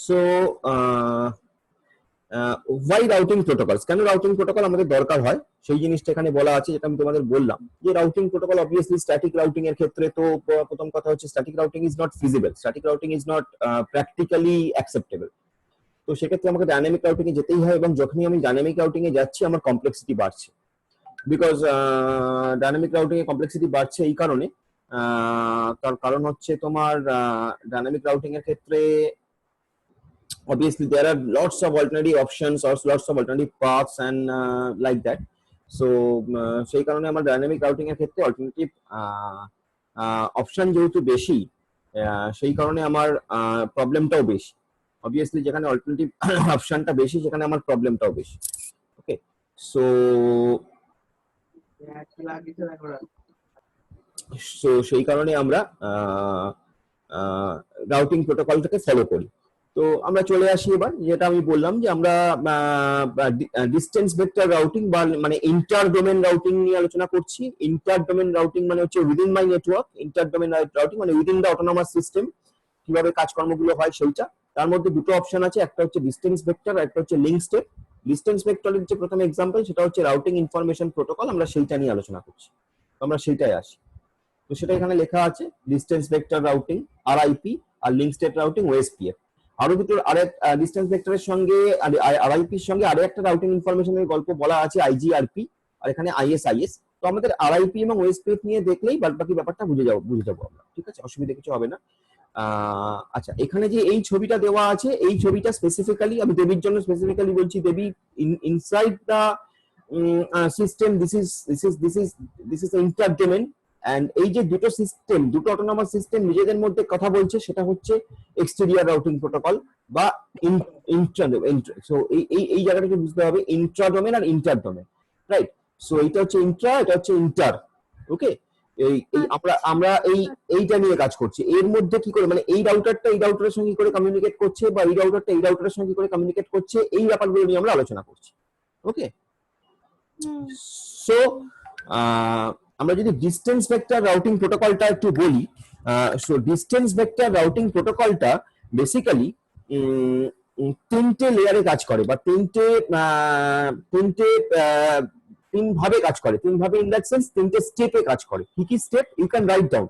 So why routing protocols, কেন routing protocol আমাদের দরকার হয় সেই জিনিসটা এখানে বলা আছে, যেটা আমি তোমাদের বললাম যে routing protocol obviously static routing এর ক্ষেত্রে তো প্রথম কথা হচ্ছে static routing is not feasible, static routing is not practically acceptable. তো সেক্ষেত্রে আমাকে ডাইনামিক রাউটিং এ যেতেই হয়, এবং যখনই আমি ডাইনামিক রাউটিং এ যাচ্ছি আমার কমপ্লেক্সিটি বাড়ছে, because dynamic routing A complexity বাড়ছে এই কারণে, তার কারণ হচ্ছে তোমার ডাইনামিক রাউটিং এর ক্ষেত্রে obviously there are lots of alternative options or lots of alternative paths and like that. So সেই কারণে আমার ডাইনামিক রাউটিং এর ক্ষেত্রে অল্টারনেটিভ অপশন যেহেতু বেশি, সেই কারণে আমার প্রবলেমটাও বেশি। obviously যেখানে অল্টারনেটিভ অপশনটা বেশি সেখানে আমার প্রবলেমটাও বেশি। ওকে, সো সেই কারণে আমরা রাউটিং প্রোটোকলটাকে ফলো করি। তো আমরা চলে আসি এবার, যেটা আমি বললাম যে আমরা ডিস্টেন্স ভেক্টর রাউটিং বা মানে ইন্টার ডোমেন রাউটিং নিয়ে আলোচনা করছি। ইন্টার ডোমেন রাউটিং মানে হচ্ছে উইদিন মাই নেটওয়ার্ক, ইন্টার ডোমেন রাউটিং মানে উইদিন দ্য অটোনমাস সিস্টেম কিভাবে কাজকর্মগুলো হয় সেইটা। তার মধ্যে দুটো অপশন আছে, একটা হচ্ছে ডিস্টেন্স ভেক্টর আর একটা হচ্ছে লিঙ্ক স্টেট। ডিস্টেন্স ভেক্টরের যে প্রথম এক্সাম্পল সেটা হচ্ছে রাউটিং ইনফরমেশন প্রোটোকল, আমরা সেইটা নিয়ে আলোচনা করছি, আমরা সেইটাই আসি। তো সেটা এখানে লেখা আছে ডিস্টেন্স ভেক্টর রাউটিং আরআইপি আর লিঙ্ক স্টেট রাউটিং ওএসপিএফ। আরো দুটো আরেক ডিস্টেন্স ভেক্টরের সঙ্গে আরআইপির সঙ্গে আরো একটা রাউটিং ইনফরমেশনের গল্প বলা আছে আইজিআরপি, আর এখানে আইএসআইএস। তো আমাদের আরআইপি এবং ওএসপিএফ নিয়ে দেখলেই বাকি ব্যাপারটা বুঝে যাবো আমরা, ঠিক আছে, অসুবিধা কিছু হবে না। আচ্ছা, এখানে যে এই ছবিটা দেওয়া আছে, এই ছবিটা স্পেসিফিক্যালি আমি দেবীর জন্য স্পেসিফিক্যালি বলছি। দেবী inside the system, this is inter domain, and এই যে দুটো সিস্টেম, দুটো অটোনমাস সিস্টেম নিজেদের মধ্যে কথা বলছে, সেটা হচ্ছে এক্সটেরিয়র রাউটিং প্রোটোকল বা ইন্ট্রা। সো এই জায়গাটাকে বুঝতে হবে, ইন্ট্রা ডোমেন আর ইন্টার ডোমেন, রাইট? সো এটা হচ্ছে ইন্ট্রা, এটা হচ্ছে ইন্টার। ওকে, এই আমরা এইটা নিয়ে কাজ করছি। এর মধ্যে কি করে মানে এই রাউটারটা এই রাউটারের সঙ্গে করে কমিউনিকেট করছে, বা এই রাউটারটা এই রাউটারের সঙ্গে করে কমিউনিকেট করছে, এই ব্যাপারগুলো নিয়ে আমরা আলোচনা করছি। ওকে, সো আমরা যদি ডিস্টেন্স ভেক্টর রাউটিং প্রোটোকলটা একটু বলি, সো ডিস্টেন্স ভেক্টর রাউটিং প্রোটোকলটা বেসিক্যালি তিনটে লেয়ারে কাজ করে, বা তিন ভাবে কাজ করে। তিন ভাবে ইন দ্যাট সেন্স তিনটে স্টেপে কাজ করে। কি কি step? You can write down,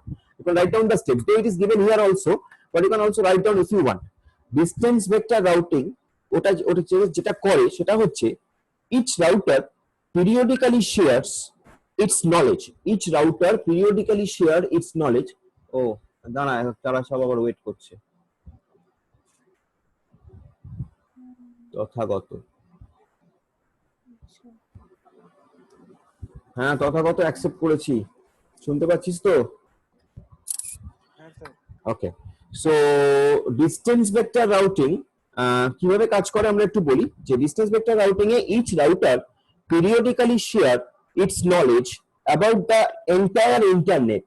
the steps, it is given here also, but you can also write down if you want. Distance vector routing ওটা যেটা করে সেটা হচ্ছে each router periodically shares its knowledge. Each router periodically share its knowledge. Oh, দাঁড়া, তারা সব আবার wait করছে। তথাগত, হ্যাঁ তথাগত অ্যাকসেপ্ট করেছি, শুনতে পাচ্ছিস তো? Okay, so distance vector routing কিভাবে কাজ করে আমরা একটু বলি। যে ডিস্টেন্স ভেক্টর রাউটিং এ each router periodically share its knowledge about the entire internet,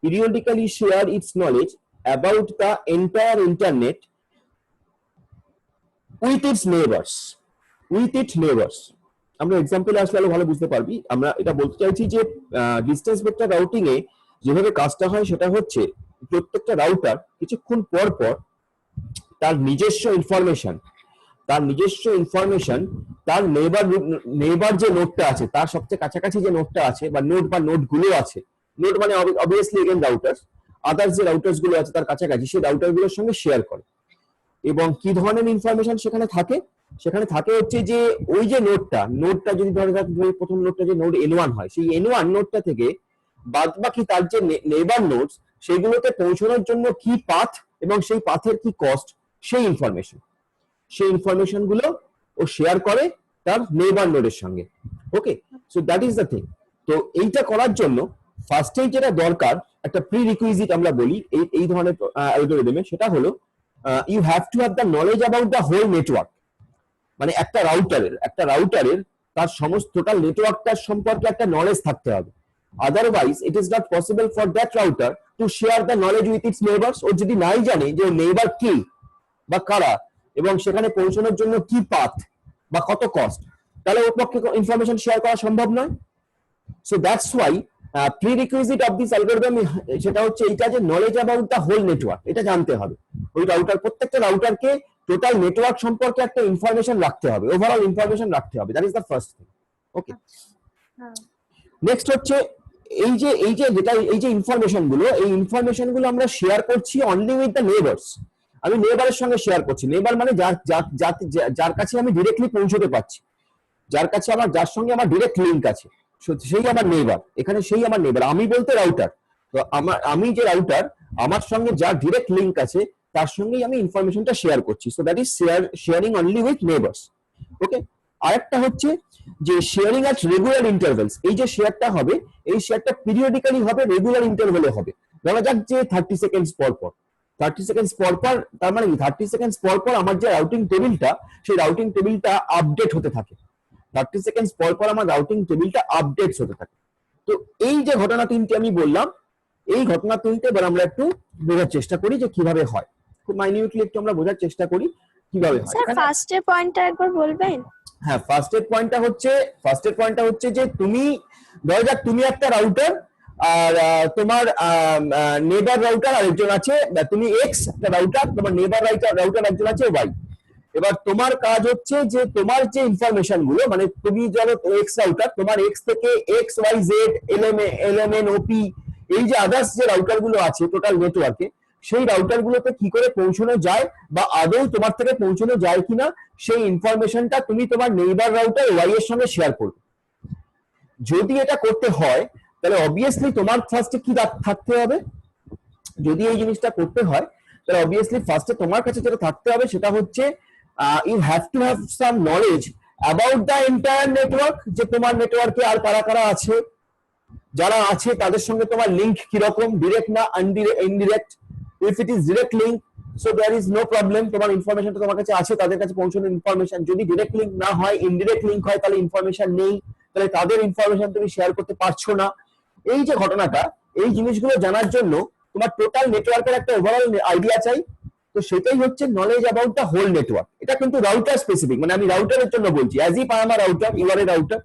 periodically share its knowledge about the entire internet with its neighbors, আমরা এক্সাম্পলে আসলে আরো ভালো বুঝতে পারবি। আমরা এটা বলতে চাইছি যে ডিস্টেন্স ভেক্টর রাউটিং এ যেভাবে কাজটা হয় সেটা হচ্ছে প্রত্যেকটা রাউটার কিছুক্ষণ পর পর তার নিজস্ব ইনফরমেশন তার নেইবার যে নোডটা আছে, তার সবচেয়ে কাছাকাছি যে নোডটা আছে বা নোড গুলো আছে, নোড মানে অবভিয়াসলি এগেন রাউটার্স, আদার্স যে রাউটার্স গুলো আছে তার কাছাকাছি, সেই রাউটার গুলোর সঙ্গে শেয়ার করে। এবং কি ধরনের ইনফরমেশন সেখানে থাকে হচ্ছে যে ওই যে নোডটা যদি ধরে প্রথম নোডটা যে নোড N1 হয়, সেই N1 নোডটা থেকে বাদ বাকি তার যে নেইবার নোডস সেগুলোতে পৌঁছানোর জন্য কি পাথ এবং সেই পাথের কি কস্ট, সেই ইনফরমেশন গুলো ও শেয়ার করে তার নেইবার নোডের সঙ্গে। Okay, so that is the thing. তো এইটা করার জন্য ফার্স্টেই যেটা দরকার, একটা প্রি রিকুইজিট আমরা বলি এই ধরনের অ্যালগরিদমে, সেটা হলো you have to have the knowledge about the whole network. মানে একটা রাউটারের তার সমস্ত টোটাল নেটওয়ার্কটার সম্পর্কে একটা নলেজ থাকতে হবে। Otherwise it is not possible for that router to share the knowledge with its neighbours. ও যদি নাই জানে যে নেইবার কি বা কারা এবং সেখানে পৌঁছানোর জন্য কি পাথ বা কত কস্ট, তাহলে ওর পক্ষে ইনফরমেশন শেয়ার করা সম্ভব নয়। So that's why prerequisite of this algorithm সেটা হচ্ছে এইটা যে knowledge about the whole network, এটা জানতে হবে। ওই রাউটার, প্রত্যেকটা রাউটারকে টোটাল নেটওয়ার্ক সম্পর্কে একটা ইনফরমেশন রাখতে হবে, ওভারঅল ইনফরমেশন রাখতে হবে। That is the first thing. Okay, next হচ্ছে এই যে ইনফরমেশন গুলো, এই ইনফরমেশন গুলো আমরা শেয়ার করছি অনলি উইথ দ্য নেবার্স। আমি নেবারের সঙ্গে শেয়ার করছি। নেবার মানে যার কাছে আমি ডিরেক্টলি পৌঁছতে পারছি, যার সঙ্গে আমার ডিরেক্ট লিঙ্ক আছে, সেই আমার নেবার। এখানে সেই আমার নেবার, আমি বলতে রাউটার। তো আমি যে রাউটার, আমার সঙ্গে যার ডিরেক্ট লিঙ্ক আছে তার সঙ্গেই আমি ইনফরমেশনটা শেয়ার করছি। So that is sharing only with neighbours. Okay, আরেকটা হচ্ছে যে শেয়ারিং অ্যাট রেগুলার ইন্টারভেলস। এই যে শেয়ারটা হবে, এই শেয়ারটা পিরিয়ডিক্যালি হবে, রেগুলার ইন্টারভেলে হবে। ধরা যাক যে 30 সেকেন্ডস পর পর, 30 সেকেন্ডস পর পর, তার মানে কি 30 সেকেন্ডস পর পর আমার যে রাউটিং টেবিলটা, সেই রাউটিং টেবিলটা আপডেট হতে থাকে। 30 সেকেন্ডস পর পর আমার রাউটিং টেবিলটা আপডেটস হতে থাকে। তো এই যে ঘটনা তিনটে আমি বললাম, এই ঘটনা তিনটে এবার আমরা একটু বোঝার চেষ্টা করি যে কিভাবে হয়। খুব মাইনিউটলি একটু আমরা বোঝার চেষ্টা করি কিভাবে হয়। স্যার ফার্স্ট এর পয়েন্টটা একবার বলবেন? হ্যাঁ, ফার্স্ট এড পয়েন্টটা হচ্ছে যে তুমি, ধরা যাক তুমি একটা রাউটার, আর তোমার নেবার রাউটার আরেকজন আছে, তুমি এক্স একটা রাউটার, তোমার নেবার রাউটার একজন আছে ওয়াই। এবার তোমার কাজ হচ্ছে যে তোমার যে ইনফরমেশন গুলো, মানে তুমি ধরো এক্স রাউটার, তোমার এক্স থেকে এক্স ওয়াই জেড এলএমএন ওপি, এই যে আদার্স যে রাউটার গুলো আছে টোটাল নেটওয়ার্কে, সেই রাউটার গুলোতে কি করে পৌঁছানো যায় বা আদৌ তোমার থেকে পৌঁছানো যায় কিনা, সেই ইনফরমেশনটা তুমি তোমার নেইবার রাউটার ওয়াই এর সঙ্গে শেয়ার করবে। যদি এটা করতে হয় তাহলে অবভিয়াসলি তোমার ফার্স্টে কি থাকতে হবে, যদি এই জিনিসটা করতে হয় তাহলে অবভিয়াসলি ফার্স্টে তোমার কাছে যেটা থাকতে হবে সেটা হচ্ছে you have to have some knowledge about the entire network, যে তোমার নেটওয়ার্কে আর কারা কারা আছে, যারা আছে তাদের সঙ্গে তোমার লিঙ্ক কিরকম, ডিরেক্ট না indirect. If it is direct link, so there is no problem, তোমার ইনফরমেশনটা তোমার কাছে আছে, তাদের কাছে পৌঁছানোর ইনফরমেশন। যদি ডিরেক্ট লিঙ্ক না হয়, ইনডিরেক্ট লিঙ্ক হয়, তাহলে ইনফরমেশন নেই, তাহলে তাদের ইনফরমেশন তুমি শেয়ার করতে পারছো না। এই যে ঘটনাটা, এই জিনিসগুলো জানার জন্য তোমার টোটাল নেটওয়ার্কের একটা ওভারঅল আইডিয়া চাই। তো সেটাই হচ্ছে knowledge about the whole network. এটা কিন্তু রাউটার স্পেসিফিক, মানে আমি রাউটারের জন্য বলছি, as if I am a router, you are a router.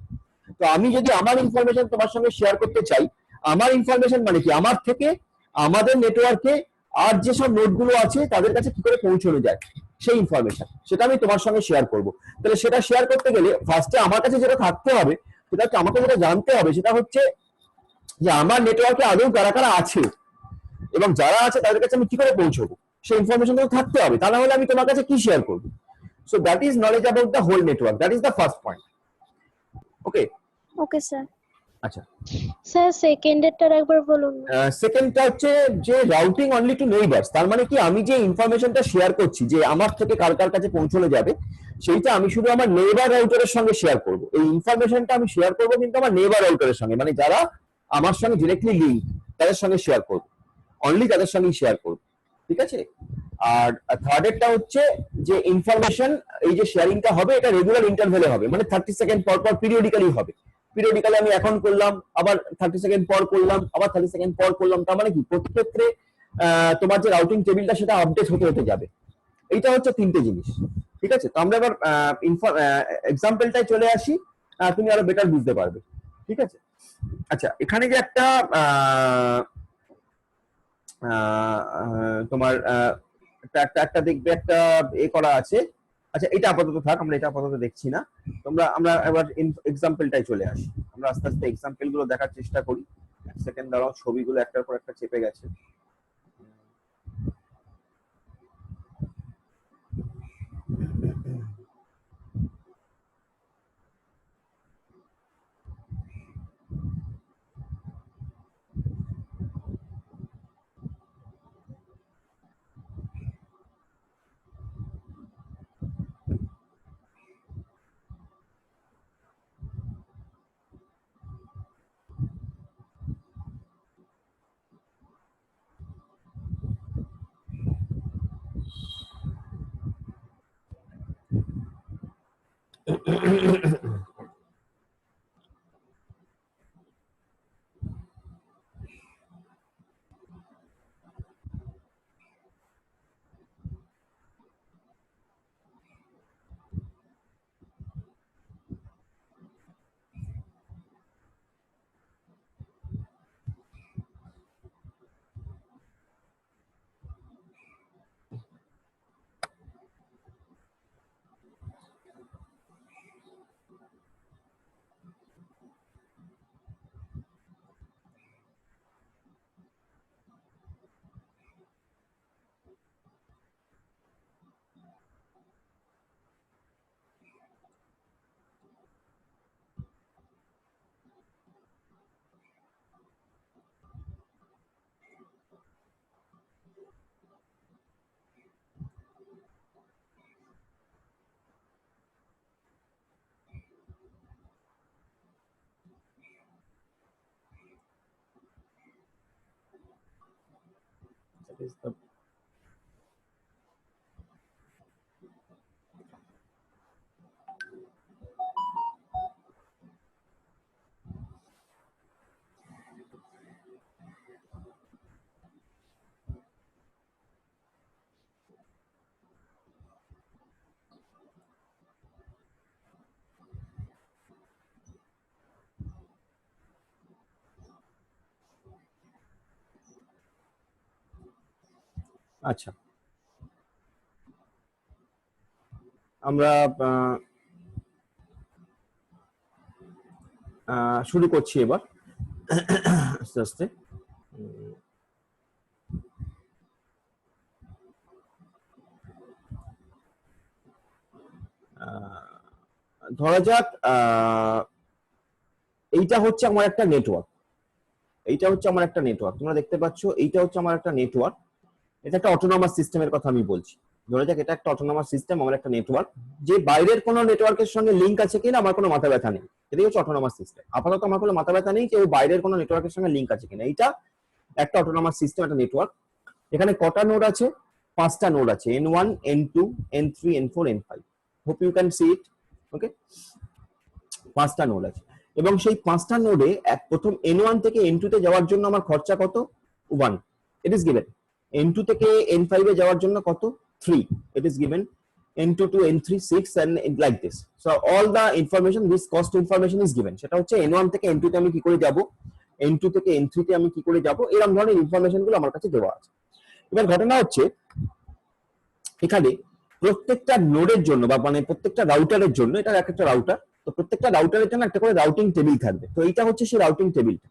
তো আমি যদি আমার ইনফরমেশন তোমার সঙ্গে শেয়ার করতে চাই, আমার ইনফরমেশন মানে কি, আমার থেকে আমাদের নেটওয়ার্কে আর যেসব নোডগুলো আছে তাদের কাছে কি করে পৌঁছানো যায়, সেই ইনফরমেশন, সেটা আমি তোমার সঙ্গে শেয়ার করব। তাহলে সেটা শেয়ার করতে গেলে ফার্স্টে আমার কাছে যেটা থাকতে হবে, সেটা হচ্ছে আমাকে যেটা জানতে হবে, সেটা হচ্ছে যে আমার নেটওয়ার্কে আদৌ কারা কারা আছে, এবং যারা আছে তাদের কাছে আমি কি করে পৌঁছবো, সেই ইনফরমেশন তো থাকতে হবে। তা না হলে আমি তোমার কাছে কি শেয়ার করবো? So that is knowledge about the whole network, that is the first point. Okay, okay sir. আচ্ছা, স্যার সেকেন্ডেরটা একবার বলুন। সেকেন্ডটা হচ্ছে যে রাউটিং অনলি টু নেইবার্স। তার মানে কি, আমি যে ইনফরমেশনটা শেয়ার করছি যে আমার থেকে কার কার কাছে পৌঁছানো যাবে, সেইটা আমি শুধু আমার নেইবার রাউটারের সঙ্গে শেয়ার করব। এই ইনফরমেশনটা আমি শেয়ার করব কিন্তু আমার নেইবার রাউটারের সঙ্গে, মানে যারা আমার সঙ্গে ডিরেক্টলি লিঙ্ক, তাদের সঙ্গে শেয়ার করব, অনলি তাদের সঙ্গেই শেয়ার করব। ঠিক আছে? আর থার্ড এরটা হচ্ছে যে ইনফরমেশন, এই যে শেয়ারিংটা হবে, এটা রেগুলার ইন্টারভেলে হবে, মানে 30 সেকেন্ড পর পর পিরিয়ডিক্যালি হবে। পিরিয়ডিক্যালি আমি এখন করলাম, আবার 30 সেকেন্ড পর করলাম, আবার 30 সেকেন্ড পর করলাম। তার মানে কি, প্রতি ক্ষেত্রে তোমার যে রাউটিং টেবিলটা সেটা আপডেট হতে হতে যাবে। এইটা হচ্ছে তিনটে জিনিস। ঠিক আছে? তো আমরা এবার এক্সাম্পলটাই চলে আসি, তুমি আরো বেটার বুঝতে পারবে। ঠিক আছে? আচ্ছা, এখানে যে একটা তোমার একটা দেখবে, একটা এ করা আছে। আচ্ছা, এটা আপাতত থাক, আমরা এটা আপাতত দেখছি না। আমরা এবার এক্সাম্পলটাই চলে আসি। আমরা আস্তে আস্তে এক্সাম্পল গুলো দেখার চেষ্টা করি। এক সেকেন্ড দাঁড়াও, ছবিগুলো একটার পর একটা চেপে গেছে। that is the আচ্ছা আমরা শুরু করছি এবার আস্তে আস্তে। ধরা যাক এইটা হচ্ছে আমার একটা নেটওয়ার্ক, এইটা হচ্ছে আমার একটা নেটওয়ার্ক, তোমরা দেখতে পাচ্ছ এইটা হচ্ছে আমার একটা নেটওয়ার্ক। এটা একটা অটোনমাস সিস্টেমের কথা আমি বলছি। ধরা যাক এটা একটা অটোনমাস সিস্টেম, আমার একটা নেটওয়ার্ক, যে বাইরের কোনো নেটওয়ার্কের সঙ্গে লিঙ্ক আছে কিনা আমার কোনো মাথা ব্যথা নেই, এটাই হচ্ছে অটোনমাস সিস্টেম। আপাতত আমার কোনো মাথা ব্যথা নেই যে বাইরের কোনো নেটওয়ার্কের সঙ্গে লিঙ্ক আছে কিনা। এইটা একটা অটোনমাস সিস্টেম, একটা নেটওয়ার্ক। এখানে কটা নোড আছে? 5টা নোড আছে, n1 n2 n3 n4 n5। Hope you can see it. Okay, 5টা নোড আছে এবং সেই 5টা নোডে প্রথম n1 থেকে n2 তে যাওয়ার জন্য আমার খরচা কত? 1, ইট ইজ গিভেন। n2 থেকে n5 এ যাওয়ার জন্য কত? 3, it is given. n2 to n3 6 and like this. So all the information, this cost information is given. সেটা হচ্ছে n1 থেকে n2 তে আমি কি করে যাব, n2 থেকে n3 তে আমি কি করে যাব, এরকম ধরনের ইনফরমেশন গুলো আমার কাছে দেওয়া আছে। এবার ঘটনা হচ্ছে এখানে প্রত্যেকটা নোডের জন্য বা মানে প্রত্যেকটা রাউটারের জন্য, এটা এক একটা রাউটার, তো প্রত্যেকটা রাউটারের জন্য একটা করে রাউটিং টেবিল থাকবে। তো এইটা হচ্ছে সেই রাউটিং টেবিলটা।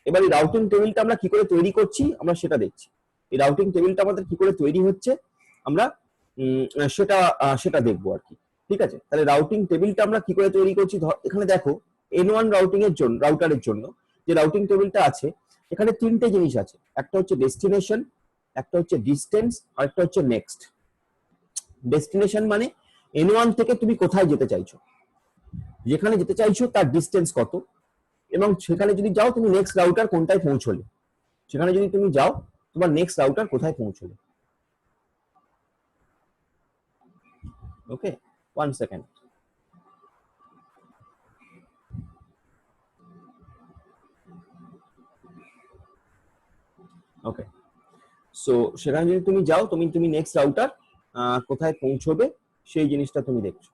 এবার এই রাউটিং টেবিলটা আমরা কি করে তৈরি করছি আমরা সেটা দেখছি। এই রাউটিং টেবিলটা আমাদের কি করে তৈরি হচ্ছে আমরা সেটা দেখবো আর কি। ঠিক আছে, তাহলে রাউটিং টেবিলটা আমরা কি করে তৈরি করছি। এখানে দেখো n1 রাউটিং এর জন্য, রাউটারের জন্য যে রাউটিং টেবিলটা আছে, এখানে 3টে জিনিস আছে। একটা হচ্ছে ডেস্টিনেশন, একটা হচ্ছে ডিসটেন্স, আর একটা হচ্ছে নেক্সট। ডেস্টিনেশন মানে n1 থেকে তুমি কোথায় যেতে চাইছো, যেখানে যেতে চাইছো তার ডিসটেন্স কত, এবং সেখানে যদি যাও তুমি নেক্সট রাউটার কোনটায় পৌঁছলে, সেখানে যদি তুমি যাও তোমার নেক্সট রাউটার কোথায় পৌঁছলে। ওকে, 1 সেকেন্ড। ওকে, সো সেখানে যদি তুমি যাও তুমি নেক্সট রাউটার কোথায় পৌঁছবে সেই জিনিসটা তুমি দেখছো।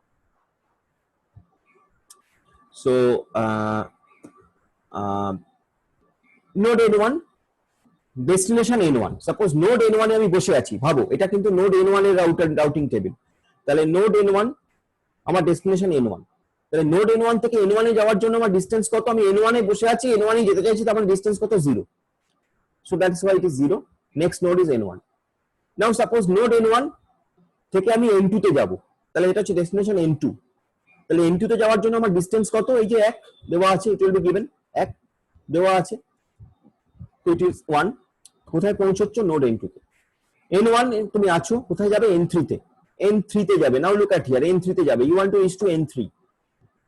So node n1, destination n1। Suppose node n1 এ আমি বসে আছি, ভাবো এটা কিন্তু নোড n1 এর রাউটিং টেবিল। তাহলে নোড n1 আমার ডেস্টিনেশন n1, তাহলে নোড n1 থেকে n1 এ যাওয়ার জন্য আমার ডিসটেন্স কত? আমি n1 এ বসে আছি, n1 এ যেতে চাইছি, তার মানে ডিসটেন্স কত? 0। So that's why it is 0। Next node is n1। Now suppose node n1 থেকে আমি n2 তে যাব, তাহলে এটা হচ্ছে ডেস্টিনেশন n2। তাহলে n2 তে যাওয়ার জন্য আমার ডিসটেন্স কত? এই যে 1 দেওয়া আছে, ইট উইল বি গিভেন 1 দেওয়া আছে, তো ইট ইজ 1। কোথায় পৌঁছচ্ছ? নোড n2 তে। n1 তুমি আছো, কোথায় যাবে? n3 তে। n3 তে যাবে। নাও লুক এট হিয়ার, n3 তে যাবে, you want to reach to n3।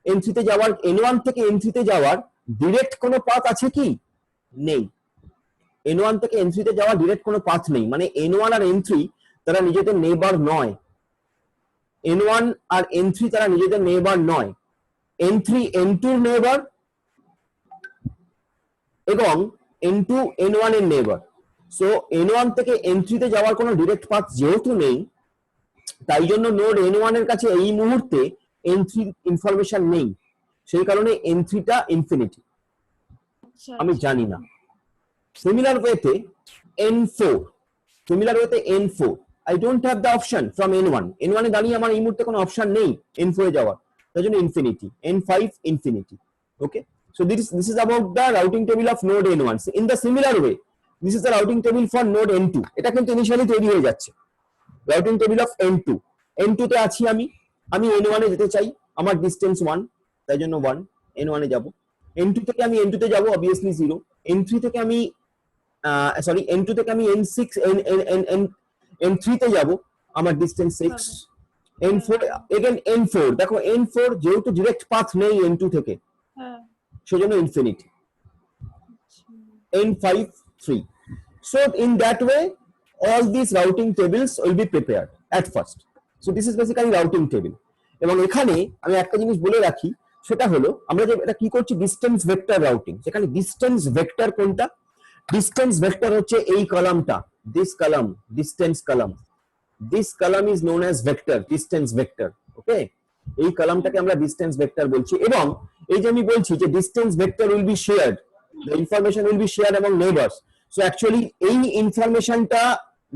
n3 তে যাওয়ার, n1 থেকে n3 তে যাওয়ার ডাইরেক্ট কোনো পাথ আছে কি? নেই। n1 থেকে n3 তে যাওয়ার ডাইরেক্ট কোনো পাথ নেই, মানে n1 আর n3 তারা নিজেদের নেইবার নয়। n1 আর n3 তারা নিজেদের নেইবার নয়। n3 n2 এর নেইবার এবং n2 n1 এর নেইবার। সো n1 থেকে n3 তে যাওয়ার কোনো ডাইরেক্ট পাথ যেহেতু নেই, তাই জন্য নোড n1 এর কাছে এই মুহূর্তে n3 ইনফরমেশন নেই, সেই কারণে n3 টা ইনফিনিটি, আমি জানি না। সিমিলার ওয়েতে n4, সিমিলার ওয়েতে n4, I don't have the option from n1। n1 এ দাঁড়িয়ে আমার এই মুহূর্তে কোনো অপশন নেই n4 এ যাওয়ার, তাই জন্য infinity. n5 infinity. Okay, so this is about the routing table of node n1. In the similar way, this is the routing table for node n2. এটা কিন্তু ইনিশিয়ালি তৈরি হয়ে যাচ্ছে। Routing table of n2, n2 তে আছি আমি n1 এ যেতে চাই, আমার ডিসটেন্স 1, তাই জন্য 1, n1 এ যাব। n2 থেকে আমি n2 তে যাব, obviously 0। n3 থেকে আমি n2 থেকে আমি n3 তে যাব, আমার ডিসটেন্স 6। n4 again n4, দেখো n4 যেহেতু ডাইরেক্ট পাথ নেই n2 থেকে, সেজন্য infinity. n5 3। So in that way all these routing tables will be prepared at first. So this is basically routing table. এবং এখানে আমি একটা জিনিস বলে রাখি, সেটা হলো আমরা যে এটা কি করছি, ডিস্টেন্স ভেক্টর রাউটিং। সেখানে ডিস্টেন্স ভেক্টর কোনটা? ডিস্টেন্স ভেক্টর হচ্ছে এই কলামটা, this column, distance column. This column is known as vector, distance vector. Okay, এই কলামটাকে আমরা ডিস্টেন্স ভেক্টর বলছি। এবং এই যে আমি বলছি যে distance vector will be shared, the information will be shared among neighbours. So actually এই ইনফরমেশনটা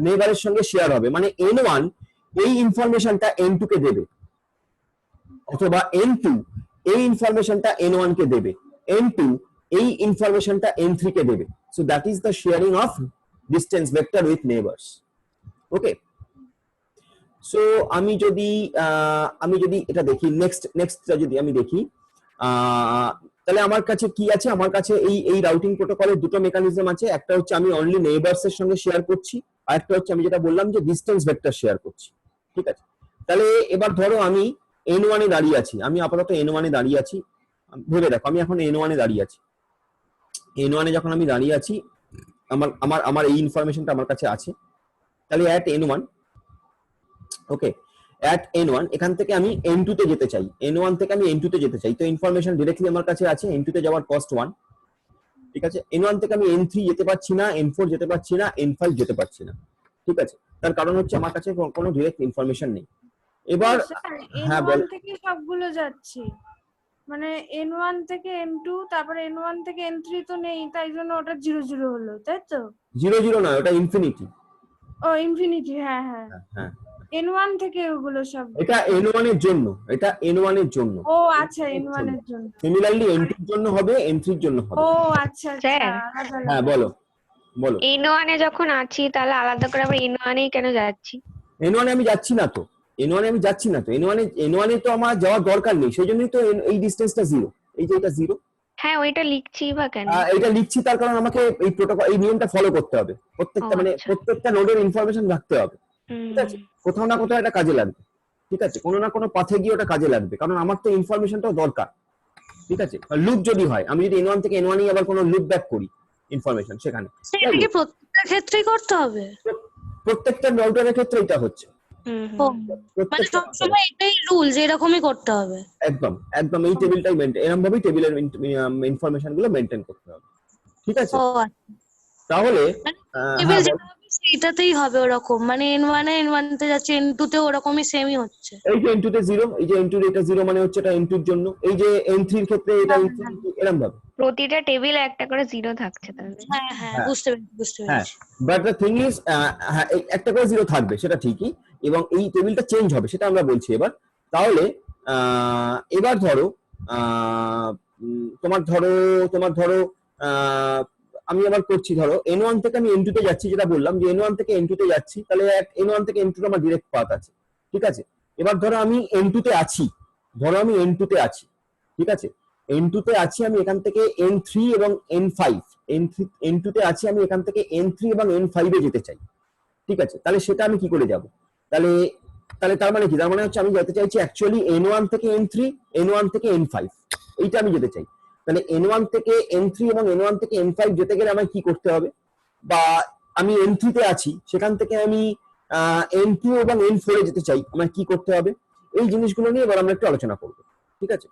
নেইবারের সঙ্গে শেয়ার হবে, মানে n1 এই ইনফরমেশনটা n2 কে দেবে, অথবা n2 এই ইনফরমেশনটা n1 কে দেবে, n2 এই ইনফরমেশনটা n3 কে দেবে। So that is the sharing of distance vector with neighbours. Okay, so আমি যদি এটা দেখি, নেক্সটটা যদি আমি দেখি, তাহলে আমার কাছে কি আছে? আমার কাছে এই রাউটিং প্রোটোকলের দুটো মেকানিজম আছে। একটা হচ্ছে আমি অনলি নেইবারস এর সঙ্গে শেয়ার করছি, আর একটা হচ্ছে আমি যেটা বললাম যে ডিস্টেন্স ভেক্টর শেয়ার করছি। ঠিক আছে, তাহলে এবার ধরো আমি n1 এ দাঁড়িয়ে আছি, আমি আপাতত n1 এ দাঁড়িয়ে আছি। ভেবে দেখো, আমি এখন n1 এ দাঁড়িয়ে আছি। n1 এ যখন আমি দাঁড়িয়ে আছি, আমার এই ইনফরমেশনটা আমার কাছে আছে। তাহলে at n1, okay, at n1 এখান থেকে আমি n2 তে যেতে চাই, n1 থেকে আমি n2 তে যেতে চাই। তো ইনফরমেশন डायरेक्टली আমার কাছে আছে, n2 তে যাওয়ার কস্ট 1। ঠিক আছে, n1 থেকে আমি n3 যেতে পারছি না, n4 যেতে পারছি না, n5 যেতে পারছি না। ঠিক আছে, তার কারণ হচ্ছে আমার কাছে কোনো ডাইরেক্ট ইনফরমেশন নেই। এবার হ্যাঁ বল। n1 থেকে সবগুলো যাচ্ছে, মানে n1 থেকে n2, তারপরে n1 থেকে n3 তো নেই, তাই জন্য ওটা 0 হলো, তাই তো? 0 নয়, ওটা ইনফিনিটি। ও ইনফিনিটি, হ্যাঁ হ্যাঁ, হ্যাঁ, n1 থেকে ওগুলো সব। এটা n1 এর জন্য, এটা n1 এর জন্য। ও আচ্ছা, n1 এর জন্য। সিমিলারলি n2 এর জন্য হবে, n3 এর জন্য হবে। ও আচ্ছা আচ্ছা, স্যার। আলাদা হ্যাঁ বলো বলো। n1 এ যখন আছি তাহলে আলাদা করে আবার n1 এই কেন যাচ্ছি? n1 এ আমি যাচ্ছি না তো, n1 এ আমি যাচ্ছি না তো, n1 এ তো আমার যাওয়ার দরকার নেই, সেই জন্যই তো এই ডিসটেন্সটা 0, এই যে এটা 0। হ্যাঁ, ওইটা লিখছি বা কেন? এটা লিখছি তার কারণ আমাকে এই প্রোটোকল, এই নিয়মটা ফলো করতে হবে। প্রত্যেকটা মানে আচ্ছা। প্রত্যেকটা নোডের ইনফরমেশন রাখতে হবে। ঠিক আছে, কোথাও না কোথাও এটা কাজে লাগবে। ঠিক আছে, কোনো না কোনো পাথে গিয়ে ওটা কাজে লাগবে, কারণ আমার তো ইনফরমেশনটাও দরকার। ঠিক আছে, লুপ যদি হয়, আমি যদি n1 থেকে n1 এ আবার কোনো লুপ ব্যাক করি ইনফরমেশন, সেখানে এটা কি প্রত্যেকটা ক্ষেত্রেই করতে হবে? প্রত্যেকটা রাউটারের ক্ষেত্রে এটা হচ্ছে। ও, মানে সবসময় এটাই রুল যে এরকমই করতে হবে? একদম একদম, এই টেবিলটাই এরকম ভাবেই টেবিলের ইনফরমেশন গুলো মেনটেন করতে হবে। ঠিক আছে, ও তাহলে টেবিল যেটা হবে সেইটাতেই হবে ওরকম, মানে n1 এ n1 তে যাচ্ছে, n2 তে ওরকমই সেমই হচ্ছে। এই যে n2 তে 0, এই যে n2 এটা 0 মানে হচ্ছে এটা n2 এর জন্য, এই যে n3 এর ক্ষেত্রে এটা ইনফিনিটি, এরকম ভাবে প্রতিটা টেবিলে একটা করে 0 থাকছে তাহলে। হ্যাঁ হ্যাঁ, হ্যাঁ। বুঝতে হ্যাঁ, পেরেছি। বাট দ্য থিং ইজ, একটা করে 0 থাকবে সেটা ঠিকই, এবং এই টেবিলটা চেঞ্জ হবে, সেটা আমরা বলছি এবার। তাহলে এবার ধরো তোমার ধরো আমি আবার করছি, ধরো n1 থেকে আমি n2 তে যাচ্ছি, যেটা বললাম যে n1 থেকে n2 তে যাচ্ছি, তাহলে n1 থেকে n2 তে আমার ডাইরেক্ট পাথ আছে। ঠিক আছে, এবার ধরো আমি n2 তে আছি, ঠিক আছে, n2 তে আছি আমি এখান থেকে n3 এবং n5, n2 তে আছি আমি এখান থেকে n3 এবং n5 এ যেতে চাই। ঠিক আছে, তাহলে সেটা আমি কি করে যাব? তাহলে তার মানে কি? তার মানে হচ্ছে আমি যেতে চাইছি অ্যাকচুয়ালি n1 থেকে n3, n1 থেকে n5, এইটা আমি যেতে চাই। তাহলে n1 থেকে n3 এবং n1 থেকে n5 যেতে গেলে আমায় কি করতে হবে? বা আমি n3 তে আছি, সেখান থেকে আমি n2 এবং n4 এ যেতে চাই, আমায় কি করতে হবে? এই জিনিসগুলো নিয়ে এবার আমরা একটু আলোচনা করব। ঠিক আছে,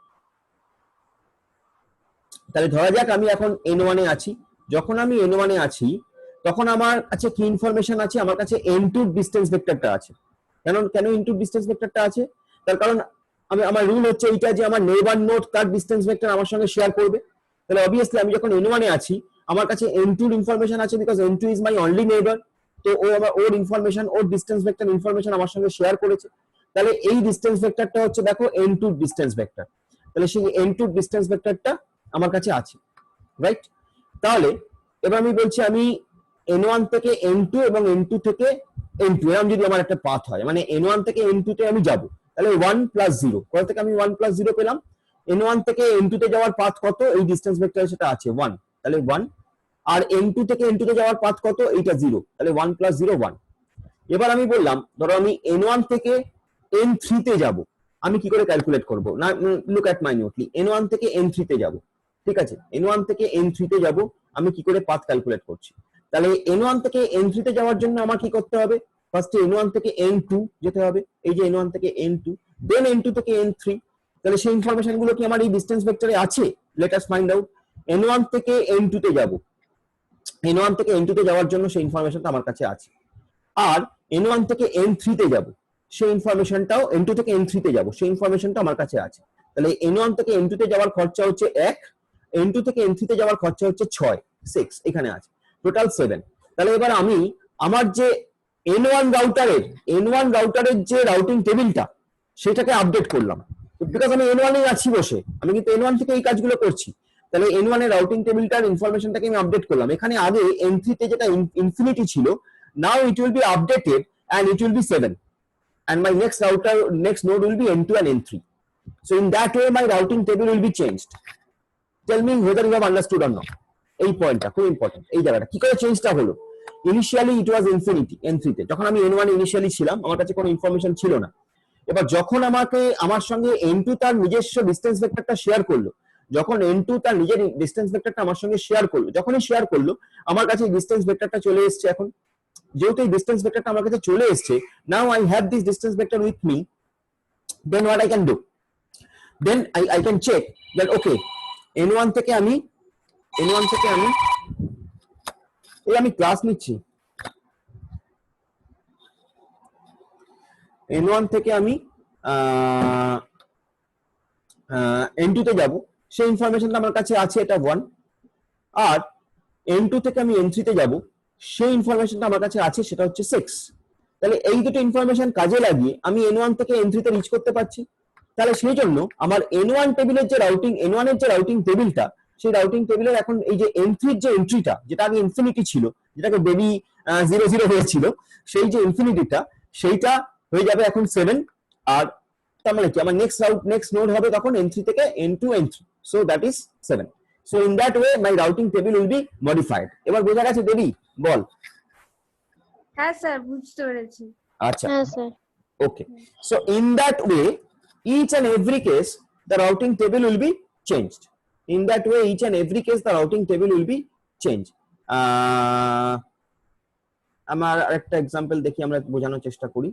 তাহলে ধরা যাক আমি এখন n1 এ আছি। যখন আমি n1 এ আছি, তখন আমার কাছে কি ইনফরমেশন আছে? আমার কাছে n2 ডিসটেন্স ভেক্টরটা আছে। কেন n2 ডিসটেন্স ভেক্টরটা আছে? তার কারণ আমার রুল হচ্ছে এইটা যে আমার নেইবার নোড তার ডিসটেন্স ভেক্টর আমার সঙ্গে শেয়ার করবে। তাহলে অবভিয়াসলি আমি যখন n1 এ আছি, আমার কাছে n2 এর ইনফরমেশন আছে, because n2 is my only neighbour. তো ওর ইনফরমেশন, ওর ডিসটেন্স ভেক্টর ইনফরমেশন আমার সঙ্গে শেয়ার করেছে। তাহলে এই ডিসটেন্স ভেক্টরটা হচ্ছে দেখো n2 ডিসটেন্স ভেক্টর। তাহলে সেই n2 ডিসটেন্স ভেক্টরটা আমার কাছে আছে, রাইট? তাহলে এবার আমি বলছি আমি n1 থেকে n2 এবং n2 থেকে n2 এরকম যদি আমার একটা পাথ হয়, মানে n1 থেকে n2 তে আমি যাব, তাহলে 1 + 0, কোথা থেকে আমি 1 + 0 পেলাম? n1 থেকে n2 তে যাওয়ার পাথ কত? এই ডিসটেন্স ভেক্টরে সেটা আছে 1, তাহলে 1। আর n2 থেকে n2 তে যাওয়ার পাথ কত? এইটা 0, তাহলে 1 + 0 1। এবার আমি বললাম ধরো আমি n1 থেকে n3 তে যাব, আমি কি করে ক্যালকুলেট করব? না, লুক অ্যাট মাইনিউটলি, n1 থেকে n3 তে যাব। ঠিক আছে, n1 থেকে n3 তে যাব, আমি কি করে পাথ ক্যালকুলেট করছি? তাহলে n1 থেকে n3 তে যাওয়ার জন্য আমার কি করতে হবে? ফার্স্টে n1 থেকে n2 যেতে হবে, এই যে n1 থেকে n2, দেন n2 থেকে n3। তাহলে সেই ইনফরমেশন গুলো কি আমার এই ডিসটেন্স ভেক্টরে আছে? Let us find out. n1 থেকে n2 তে যাব, n1 থেকে n2 তে যাওয়ার জন্য সেই ইনফরমেশনটা আমার কাছে আছে। আর n1 থেকে n3 তে যাব, সেই ইনফরমেশনটাও n2 থেকে n3 তে যাব, সেই ইনফরমেশনটা আমার কাছে আছে। তাহলে n1 থেকে n2 তে যাওয়ার খরচা হচ্ছে 1, n2 থেকে n3 তে যাওয়ার খরচা হচ্ছে 6 এখানে আছে, টোটাল 7। তাহলে এবার আমি আমার যে n1 রাউটারের যে রাউটিং টেবিলটা সেটাকে আপডেট করলাম, বিকজ আমি n1 এ আছি বসে, আমি কিন্তু n1 থেকে এই কাজগুলো করছি। তাহলে n1 এর রাউটিং টেবিলটার ইনফরমেশনটাকে আমি আপডেট করলাম। এখানে আগে n3 তে যেটা ইনফিনিটি ছিল, now it will be updated and it will be 7, and my next node will be n2 and n3. So in that way my routing table will be changed. Tell me whether you have understood or not. এই পয়েন্টটা খুব important, এই জায়গাটা কি করে চেঞ্জটা হলো। Initially ইট ওয়াজ infinity n3 তে, যখন আমি n1 ইনিশিয়ালি ছিলাম আমার কাছে কোনো ইনফরমেশন ছিল না। এবার যখন আমার সঙ্গে n2 তার নিজস্ব ডিসটেন্স ভেক্টরটা শেয়ার করলো, যখন n2 তার নিজের ডিসটেন্স ভেক্টরটা আমার সঙ্গে শেয়ার করলো, যখনই শেয়ার করলো আমার কাছে ডিসটেন্স ভেক্টরটা চলে এসেছে। এখন যেহেতু এই ডিসটেন্স ভেক্টরটা আমার কাছে চলে এসেছে, now I have this distance vector with me, then what I can do, then I can check that okay n1 থেকে আমি আমি ক্লাস নিচ্ছি, n1 থেকে আমি n2 তে যাব, সেই ইনফরমেশনটা আমার কাছে আছে, এটা 1। আর n2 থেকে আমি n3 তে যাব, সেই ইনফরমেশনটা আমার কাছে আছে, সেটা হচ্ছে 6। তাহলে এই দুটো ইনফরমেশন কাজে লাগিয়ে আমি n1 থেকে n3 তে রিচ করতে পারছি। তাহলে সেই জন্য আমার n1 টেবিলের যে n1 এর যে রাউটিং টেবিলটা, সেই রাউটিং টেবিলের এখন এই যে n3 এর যে এন্ট্রিটা, যেটা আগে ইনফিনিটি ছিল, যেটাকে বেবি 00 হয়েছিল, সেই যে ইনফিনিটিটা সেইটা হয়ে যাবে এখন 7। আর তার মানে কি আমার নেক্সট নোড হবে তখন n3 থেকে n2 n3, so that is 7। So in that way my routing table will be modified. এবার বোঝা গেছে দেবী? বল। হ্যাঁ স্যার, বুঝতে পেরেছি। আচ্ছা, হ্যাঁ sir. okay, so in that way each and every case the routing table will be changed. In that way each and every case the routing table will be changed. আমার আরেকটা एग्जांपल দেখি, আমরা বোঝানোর চেষ্টা করি,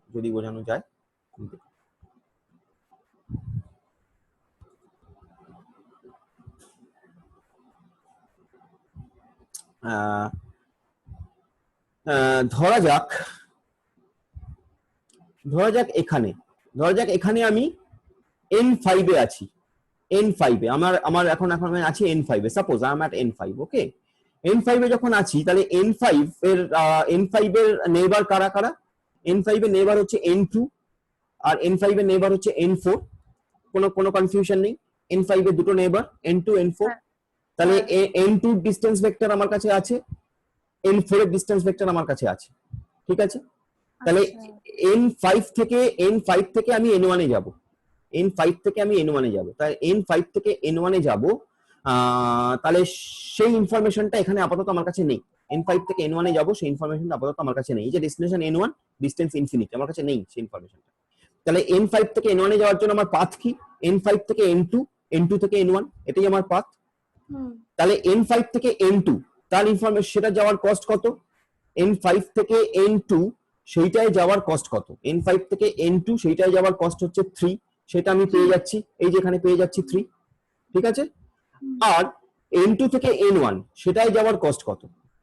যদি বোঝানো যায়। ধরা যাক এখানে আমি n5 এ আছি, n5 এ আমার এখন আমি আছি n5 A, suppose I am at n5, okay. n5 এ যখন আছি, তাহলে n5 এর নেইবার কারা? n5 এর নেইবার হচ্ছে n2 আর n5 এর নেইবার হচ্ছে n4, কোনো কনফিউশন নেই। n5 এর দুটো নেইবার n2 n4, তাহলে n2 ডিসটেন্স ভেক্টর আমার কাছে আছে, n4 এর ডিসটেন্স ভেক্টর আমার কাছে আছে, ঠিক আছে। তাহলে n5 থেকে আমি n1 এ যাব, তাই n5 থেকে n1 এ যাব। তাহলে সেই ইনফরমেশনটা এখানে আপাতত আমার কাছে নেই। n5 থেকে n1 এ যাব, সেই ইনফরমেশনটা আপাতত আমার কাছে নেই। এই যে ডেস্টিনেশন n1, ডিসটেন্স ইনফিনিটি, আমার কাছে নেই সেই ইনফরমেশনটা। তাহলে n5 থেকে n1 এ যাওয়ার জন্য আমার পাথ কি? n5 থেকে n2, n2 থেকে n1, এটাই আমার পাথ। তাহলে n5 থেকে n2 তার ইনফরমেশন, সেটা যাওয়ার কস্ট কত? n5 থেকে n2 সেইটাই যাওয়ার কস্ট কত? n5 থেকে n2 সেইটাই যাওয়ার কস্ট হচ্ছে 3, সেটা আমি পেয়ে যাচ্ছি, এই যে এখানে পেয়ে যাচ্ছি 3, ঠিক আছে। আর n2 থেকে n1 সেটাই যাওয়ার কস্ট কত?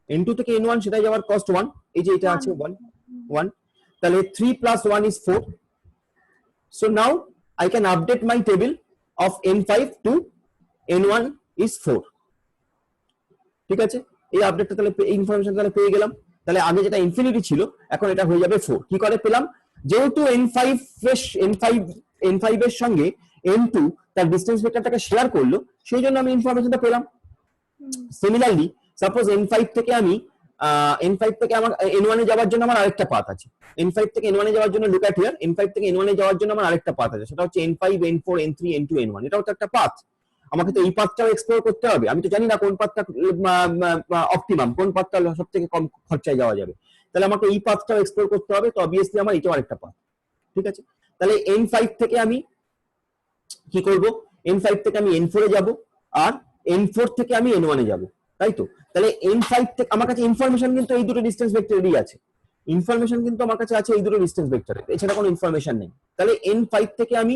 n2 থেকে n1 সেটাই যাওয়ার কস্ট 1, এই যে এটা আছে 1। তাহলে 3 + 1 is 4. So now I can update my table of n5 to n1 is 4, ঠিক আছে। এই আপডেটটা তাহলে ইনফরমেশন তাহলে পেয়ে গেলাম। তাহলে আগে যেটা ইনফিনিটি ছিল এখন এটা হয়ে যাবে 4। কি করে পেলাম? যেহেতু n5 এর সঙ্গে n2 তার ডিসটেন্স ভেক্টরটাকে শেয়ার করলো, সেই জন্য আমি ইনফরমেশনটা পেলাম। সিমিলারলি সাপোজ n5 থেকে আমার n1 এ যাওয়ার জন্য আমার আরেকটা পাথ আছে। n5 থেকে n1 এ যাওয়ার জন্য লুক এট হিয়ার, n5 থেকে n1 এ যাওয়ার জন্য আমার আরেকটা পাথ আছে, সেটা হচ্ছে n5 n4 n3 n2 n1, এটাও তো একটা পাথ। আমাকে তো এই পাথটাও এক্সপ্লোর করতে হবে। আমি তো জানি না কোন পাথটা অপটিমাম, কোন পাথটা সবথেকে কম খরচায় যাওয়া যাবে। তাহলে আমাকে এই পাথটাও এক্সপ্লোর করতে হবে, তো অবভিয়াসলি আমার এটাও আরেকটা পাথ, ঠিক আছে। তাহলে n5 থেকে আমি কি করব? n5 থেকে আমি n4 এ যাব, আর n4 থেকে আমি n1 এ যাব। তাই তো? তাহলে n5 থেকে আমার কাছে ইনফরমেশন কিন্তু এই দুটো ডিসটেন্স ভেক্টরেরই আছে, ইনফরমেশন কিন্তু আমার কাছে আছে এই দুটো ডিসটেন্স ভেক্টরের, এছাড়া কোনো ইনফরমেশন নেই। তাহলে n5 থেকে আমি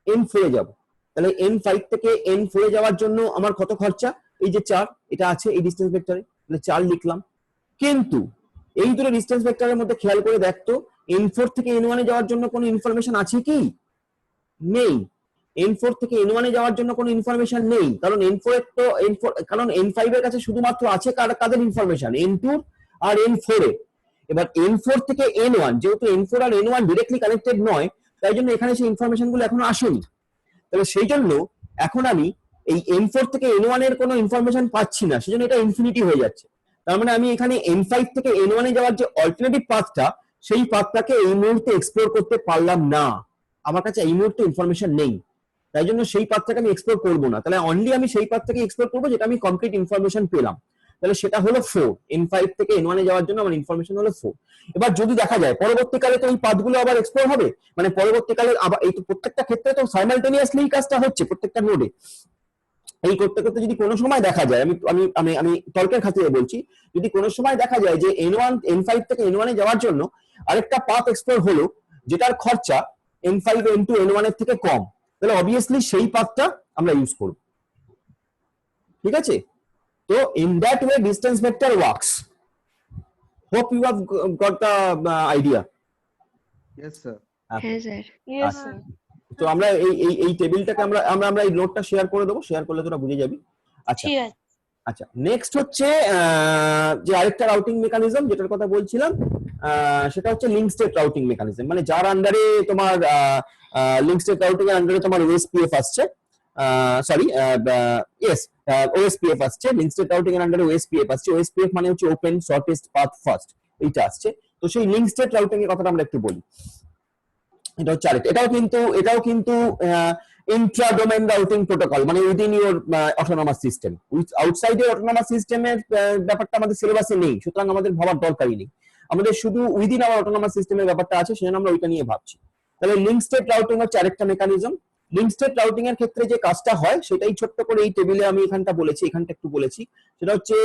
n4 এ যাব, তাহলে n5 থেকে n4 এ যাওয়ার জন্য আমার কত খরচা? এই যে 4 এটা আছে এই ডিসটেন্স ভেক্টরে, তাহলে 4 লিখলাম। কিন্তু এই দুটো ডিসটেন্স ভেক্টরের মধ্যে খেয়াল করে দেখতো n4 থেকে n1 এ যাওয়ার জন্য কোনো ইনফরমেশন আছে কি? নেই। n4 থেকে n1 এ যাওয়ার জন্য কোনো ইনফরমেশন নেই, কারণ n4 এর তো কারণ n5 এর কাছে শুধুমাত্র আছে কাদের ইনফরমেশন? n2 আর n4 এর। এবার n4 থেকে n1, যেহেতু n4 আর n1 ডিরেক্টলি কানেক্টেড নয়, তাই জন্য এখানে সেই ইনফরমেশন গুলো এখনো আসেনি। তাহলে সেই জন্য এখন আমি এই n4 থেকে n1 এর কোনো ইনফরমেশন পাচ্ছি না, সেজন্য এটা ইনফিনিটি হয়ে যাচ্ছে। তার মানে আমি এখানে n5 থেকে n1 এ যাওয়ার যে অল্টারনেটিভ পাথটা, সেই পাথটাকে এই মুহূর্তে এক্সপ্লোর করতে পারলাম না, আমার কাছে এই মুহূর্তে ইনফরমেশন নেই, তাই জন্য সেই পাথটাকে আমি এক্সপ্লোর করবো না। তাহলে অনলি আমি সেই পাথটাকে এক্সপ্লোর করবো যেটা আমি কমপ্লিট ইনফরমেশন পেলাম, তাহলে সেটা হলো 4। n5 থেকে n1 এ যাওয়ার জন্য আমার ইনফরমেশন হলো 4। এবার যদি দেখা যায় পরবর্তীকালে তো এই পাথগুলো আবার এক্সপ্লোর হবে, মানে পরবর্তীকালে আবার এই তো প্রত্যেকটা ক্ষেত্রে তো সাইমালটেনিয়াসলি এই কাজটা হচ্ছে প্রত্যেকটা নোডে। এই করতে করতে যদি কোনো সময় দেখা যায়, আমি আমি আমি আমি তর্কের খাতিরে বলছি, যদি কোনো সময় দেখা যায় যে n5 থেকে n1 এ যাওয়ার জন্য আরেকটা পাথ এক্সপ্লোর হলো যেটার খরচা n5 n2 n1 এর থেকে কম, তাহলে অবভিয়াসলি সেই পাথটা আমরা ইউজ করব। ঠিক আছে? তো in that way distance vector works. Hope you have got the idea. Yes, sir. হ্যাঁ স্যার। Yes sir. তো আমরা এই টেবিলটাকে আমরা আমরা আমরা এই নোটটা শেয়ার করে দেবো, শেয়ার করলে তোরা বুঝে যাবি। আচ্ছা ঠিক আছে। আচ্ছা, নেক্সট হচ্ছে যে আরেকটা রাউটিং মেকানিজম যেটার কথা বলছিলাম, সেটা হচ্ছে লিঙ্ক স্টেট রাউটিং মেকানিজম, মানে যার আন্ডারে তোমার লিঙ্ক স্টেট রাউটিং এর আন্ডারে তোমার ওএসপিএফ আসছে, সরি ইয়েস ওএসপিএফ আসছে, লিঙ্ক স্টেট রাউটিং এর আন্ডারে ওএসপিএফ আসছে। ওএসপিএফ মানে হচ্ছে ওপেন শর্টেস্ট পাথ ফার্স্ট, এইটা আসছে। তো সেই লিঙ্ক স্টেট রাউটিং এর কথাটা আমরা একটু বলি। এটা হচ্ছে আরেকটা, এটাও কিন্তু ইন্ট্রা ডোমেন রাউটিং প্রোটোকল, মানে within your autonomous system, outside এর অটোনমাস সিস্টেমের ব্যাপারটা আমাদের সিলেবাসে নেই, সুতরাং আমাদের ভাবার দরকারই নেই, আমাদের শুধু উইদিন আওয়ার অটোনমাস সিস্টেমের ব্যাপারটা আছে, সেজন্য আমরা ওইটা নিয়ে ভাবছি। তাহলে লিঙ্ক স্টেট রাউটিং হচ্ছে আরেকটা মেকানিজম। লিঙ্ক স্টেট রাউটিং এর ক্ষেত্রে যে কাজটা হয় সেটাই ছোট্ট করে এই টেবিলে আমি এখানটা বলেছি, এখানটা একটু বলেছি। সেটা হচ্ছে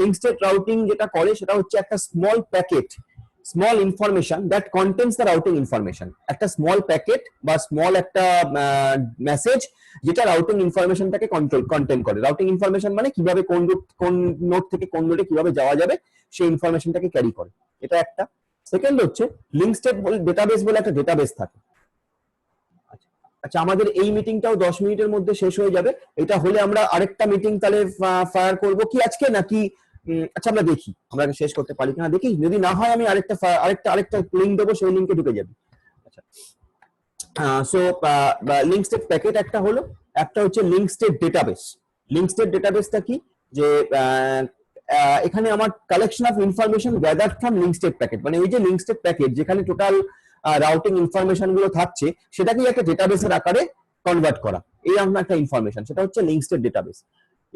লিঙ্ক স্টেট রাউটিং যেটা করে সেটা হচ্ছে একটা small packet, small information that contents the routing information, একটা স্মল প্যাকেট বা স্মল একটা মেসেজ যেটা রাউটিং ইনফরমেশনটাকে কন্টেন্ট করে। রাউটিং ইনফরমেশন মানে কিভাবে কোন নোড থেকে কোন নোডে কিভাবে যাওয়া যাবে সেই ইনফরমেশনটাকে ক্যারি করে, এটা একটা। সেকেন্ড হচ্ছে লিঙ্ক স্টেট ডেটাবেস বলে একটা ডেটাবেস থাকে। আচ্ছা, আমাদের এই মিটিংটাও 10 মিনিটের মধ্যে শেষ হয়ে যাবে, এটা হলে আমরা আরেকটা মিটিং তাহলে ফায়ার করব কি আজকে, নাকি আচ্ছা আমরা দেখি আমরা শেষ করতে পারি কিনা দেখি, যদি না হয় আমি আরেকটা লিংক দেবো, সেই লিংকে ঢুকে যাবে। আচ্ছা, সো লিঙ্ক স্টেট প্যাকেট একটা হলো, একটা হচ্ছে link state database. Link state ডেটাবেসটা কি, যে এখানে আমার collection of information gathered from link state packet, মানে ওই যে লিঙ্ক স্টেট প্যাকেট যেখানে টোটাল রাউটিং ইনফরমেশন গুলো থাকছে সেটাকে একটা ডেটাবেসের আকারে কনভার্ট করা, এই আমার একটা ইনফরমেশন, সেটা হচ্ছে লিঙ্ক স্টেট ডেটাবেস।